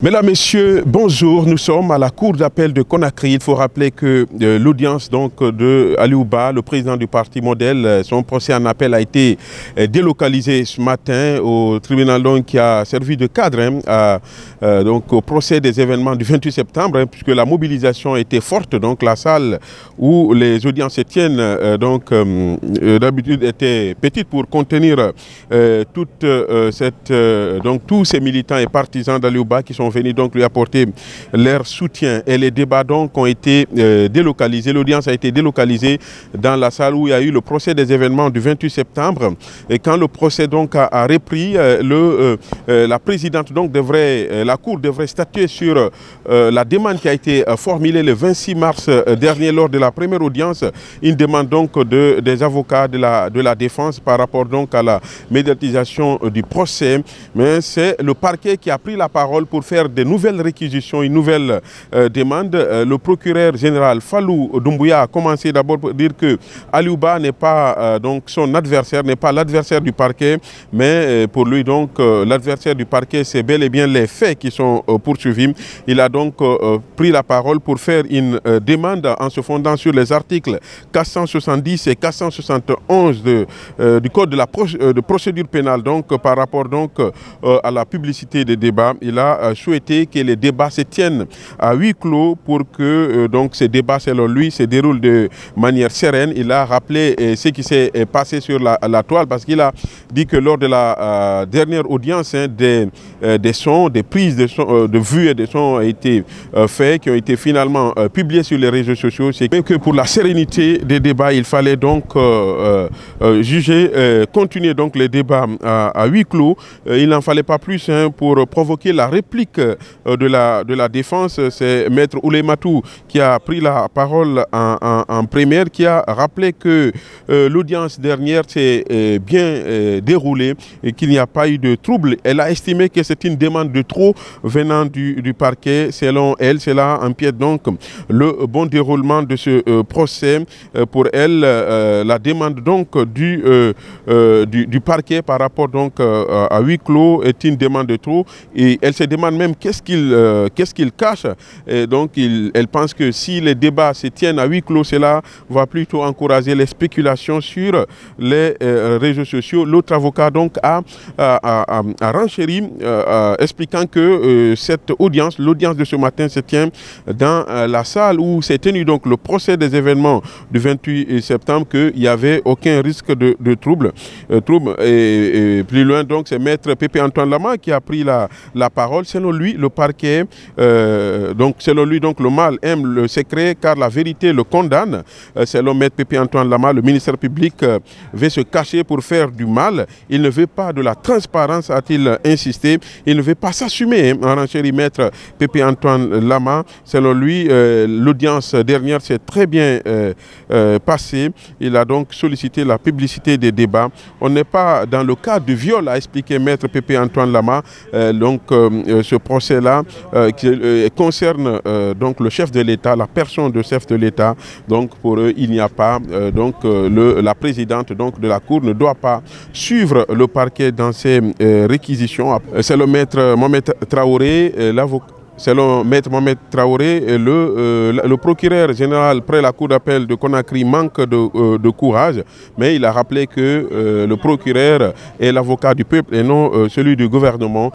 Mesdames, Messieurs, bonjour. Nous sommes à la cour d'appel de Conakry. Il faut rappeler que l'audience de Aliou Ba, le président du parti Modèle, son procès en appel a été délocalisé ce matin au tribunal qui a servi de cadre au procès des événements du 28 septembre, puisque la mobilisation était forte. Donc la salle où les audiences se tiennent d'habitude était petite pour contenir tous ces militants et partisans d'Aliou Ba qui sont venus donc lui apporter leur soutien. Et les débats donc ont été délocalisés. L'audience a été délocalisée dans la salle où il y a eu le procès des événements du 28 septembre. Et quand le procès donc a repris, la présidente donc la cour devrait statuer sur la demande qui a été formulée le 26 mars dernier lors de la première audience. Une demande donc des avocats de la défense par rapport donc à la médiatisation du procès. Mais c'est le parquet qui a pris la parole pour faire de nouvelles réquisitions, une nouvelle demande. Le procureur général Fallou Doumbouya a commencé d'abord pour dire que Aliou Ba n'est pas son adversaire, n'est pas l'adversaire du parquet, mais pour lui donc l'adversaire du parquet, c'est bel et bien les faits qui sont poursuivis. Il a donc pris la parole pour faire une demande en se fondant sur les articles 470 et 471 du code de procédure pénale, donc par rapport donc à la publicité des débats. Il a souhaité que les débats se tiennent à huis clos pour que ces débats, selon lui, se déroulent de manière sereine. Il a rappelé ce qui s'est passé sur la toile, parce qu'il a dit que lors de la dernière audience, des prises de vues et de sons ont été faits, qui ont été finalement publiés sur les réseaux sociaux. C'est que pour la sérénité des débats, il fallait donc continuer donc les débats à huis clos. Il n'en fallait pas plus pour provoquer la réplique de la défense. C'est Maître Oulematou qui a pris la parole en première, qui a rappelé que l'audience dernière s'est bien déroulée et qu'il n'y a pas eu de trouble. Elle a estimé que c'est une demande de trop venant du parquet. Selon elle, cela empiète donc le bon déroulement de ce procès. Pour elle, la demande donc du parquet par rapport donc à huis clos est une demande de trop, et elle se demande même qu'est-ce qu'il cache. Et donc elle pense que si les débats se tiennent à huis clos, cela va plutôt encourager les spéculations sur les réseaux sociaux. L'autre avocat donc a renchéri, expliquant que l'audience de ce matin se tient dans la salle où s'est tenu donc le procès des événements du 28 septembre, qu'il n'y avait aucun risque de trouble. Et plus loin donc, c'est Maître Pépé Antoine Lama qui a pris la parole. Selon lui, le parquet, selon lui donc, le mal aime le secret car la vérité le condamne. Selon Maître Pépé Antoine Lama, le ministère public veut se cacher pour faire du mal. Il ne veut pas de la transparence, a-t-il insisté. Il ne veut pas s'assumer, en renchérit Maître Pépé Antoine Lama. Selon lui, l'audience dernière s'est très bien passée. Il a donc sollicité la publicité des débats. On n'est pas dans le cas du viol, a expliqué Maître Pépé Antoine Lama. Ce procès-là concerne donc le chef de l'État, la personne de chef de l'État. Donc pour eux, il n'y a pas la présidente donc de la Cour ne doit pas suivre le parquet dans ses réquisitions. C'est le Maître Mohamed Traoré, l'avocat. Selon Maître Mohamed Traoré, le procureur général près la cour d'appel de Conakry manque de courage, mais il a rappelé que le procureur est l'avocat du peuple et non celui du gouvernement.